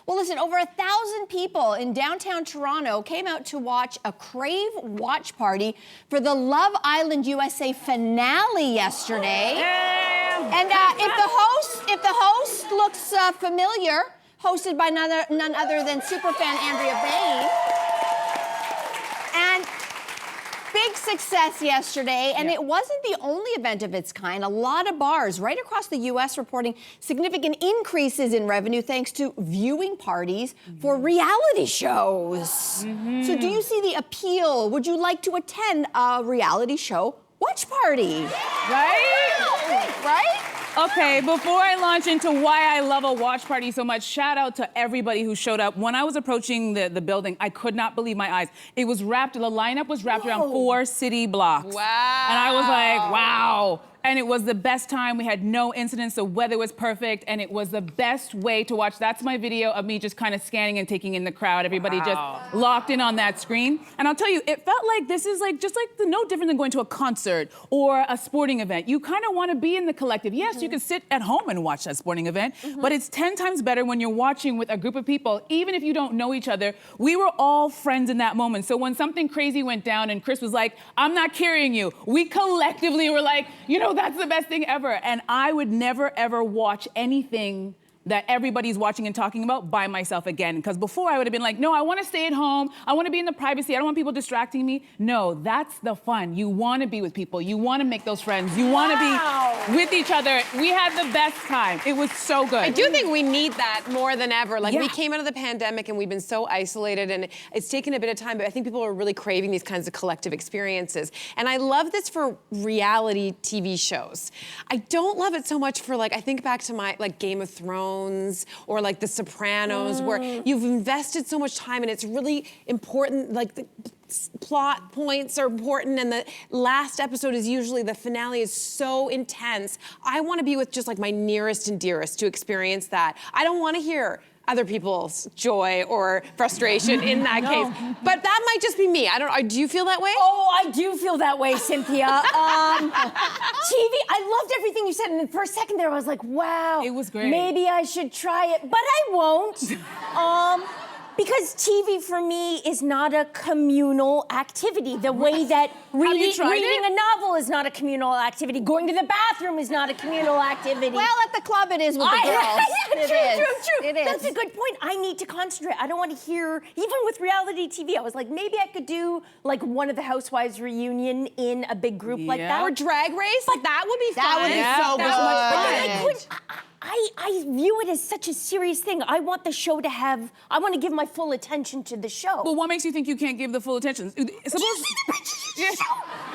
Well, listen, over 1,000 people in downtown Toronto came out to watch a Crave watch party for the Love Island USA finale yesterday. And if the host looks familiar, hosted by none other than superfan Andrea Bain. And big success yesterday, and it wasn't the only event of its kind. A lot of bars right across the U.S. reporting significant increases in revenue thanks to viewing parties for reality shows. So do you see the appeal? Would you like to attend a reality show watch party? Right? Okay, before I launch into why I love a watch party so much, shout out to everybody who showed up. When I was approaching the building, I could not believe my eyes. It was wrapped, the lineup was wrapped around 4 city blocks. Wow. And I was like, wow. And it was the best time. We had no incidents. The weather was perfect, and it was the best way to watch. That's my video of me just kind of scanning and taking in the crowd. Everybody just locked in on that screen. And I'll tell you, it felt like this is just no different than going to a concert or a sporting event. You kind of want to be in the collective. Yes, you can sit at home and watch that sporting event, but it's 10 times better when you're watching with a group of people, even if you don't know each other. We were all friends in that moment. So when something crazy went down and Chris was like, I'm not carrying you, we collectively were like, you know, that's the best thing ever. And I would never, ever watch anything that everybody's watching and talking about by myself again. Because before I would have been like, no, I want to stay at home. I want to be in the privacy. I don't want people distracting me. No, that's the fun. You want to be with people. You want to make those friends. You want to be with each other. We had the best time. It was so good. I do think we need that more than ever. Like, we came out of the pandemic and we've been so isolated, and it's taken a bit of time, but I think people are really craving these kinds of collective experiences. And I love this for reality TV shows. I don't love it so much for, like, I think back to my, like, Game of Thrones or like The Sopranos, where you've invested so much time and it's really important, like the plot points are important and the last episode is usually, the finale is so intense. I want to be with just like my nearest and dearest to experience that. I don't want to hear other people's joy or frustration in that case. But that might just be me. I don't know. Do you feel that way? Oh, I do feel that way, Cynthia. TV, I loved everything you said. And for a second there, I was like, wow. It was great. Maybe I should try it, but I won't. Because TV for me is not a communal activity. The way that reading a novel is not a communal activity. Going to the bathroom is not a communal activity. Well, at the club it is with the girls. True. It is. That's a good point. I need to concentrate. I don't want to hear, even with reality TV, I was like, maybe I could do like one of the Housewives reunion in a big group like that. Or Drag Race, but that would be fun. That would be so good. But then I view it as such a serious thing. I want the show to have, I want to give my full attention to the show. Well, what makes you think you can't give the full attention?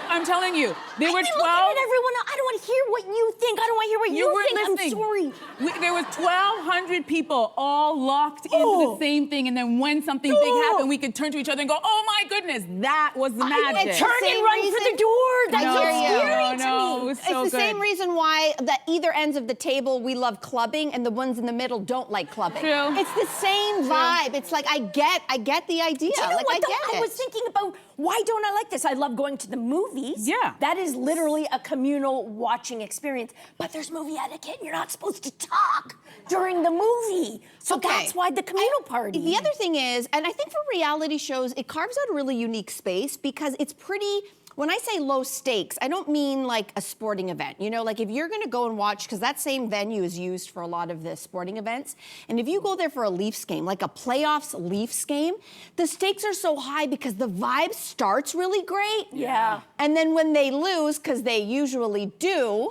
I'm telling you, there were 12. Looking at everyone else. I don't want to hear what you think. I don't want to hear what you think. Listening. I'm sorry. There was 1,200 people all locked into the same thing, and then when something big happened, we could turn to each other and go, "Oh my goodness, that was the magic!" Turn and run for the door. That's so scary to me. It was so It's the same reason why the either ends of the table we love clubbing and the ones in the middle don't like clubbing. True. It's the same vibe. It's like I get the idea. Do you know like what, I get it. I was thinking about, why don't I like this? I love going to the movies. Yeah. That is literally a communal watching experience. But there's movie etiquette. You're not supposed to talk during the movie. So that's why the communal party. The other thing is, and I think for reality shows, it carves out a really unique space because it's pretty. When I say low stakes, I don't mean like a sporting event. You know, like if you're gonna go and watch, because that same venue is used for a lot of the sporting events, and if you go there for a Leafs game, like a playoffs Leafs game, the stakes are so high because the vibe starts really great. Yeah. And then when they lose, because they usually do,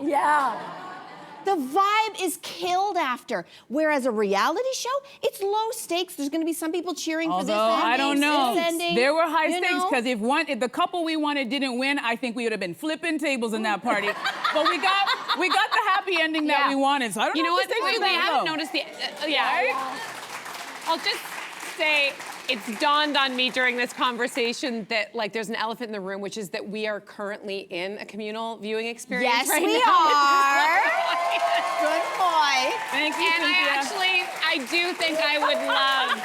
the vibe is killed after. Whereas a reality show, it's low stakes. There's gonna be some people cheering for this ending. I don't know. Ending, there were high stakes because if the couple we wanted didn't win, I think we would have been flipping tables in that party. But we got the happy ending that we wanted. So I don't know what? We haven't noticed the I'll just say, it's dawned on me during this conversation that like there's an elephant in the room, which is that we are currently in a communal viewing experience yes, right we now. are. Good boy. Thank you, And Cynthia. I do think I would love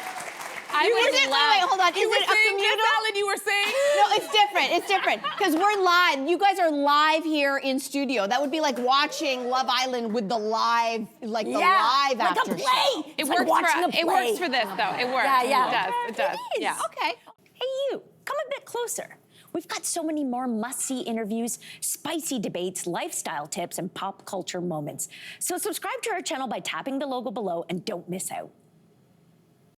Wait, hold on. Is it a communal? Alan, you were saying? No, it's different. It's different because we're live. You guys are live here in studio. That would be like watching Love Island with the live, like the live like after a play. show. It Like works watching a for play. it works for this though. It works. Yeah. It does. It is. Okay. Hey, you, come a bit closer. We've got so many more must-see interviews, spicy debates, lifestyle tips, and pop culture moments. So subscribe to our channel by tapping the logo below and don't miss out.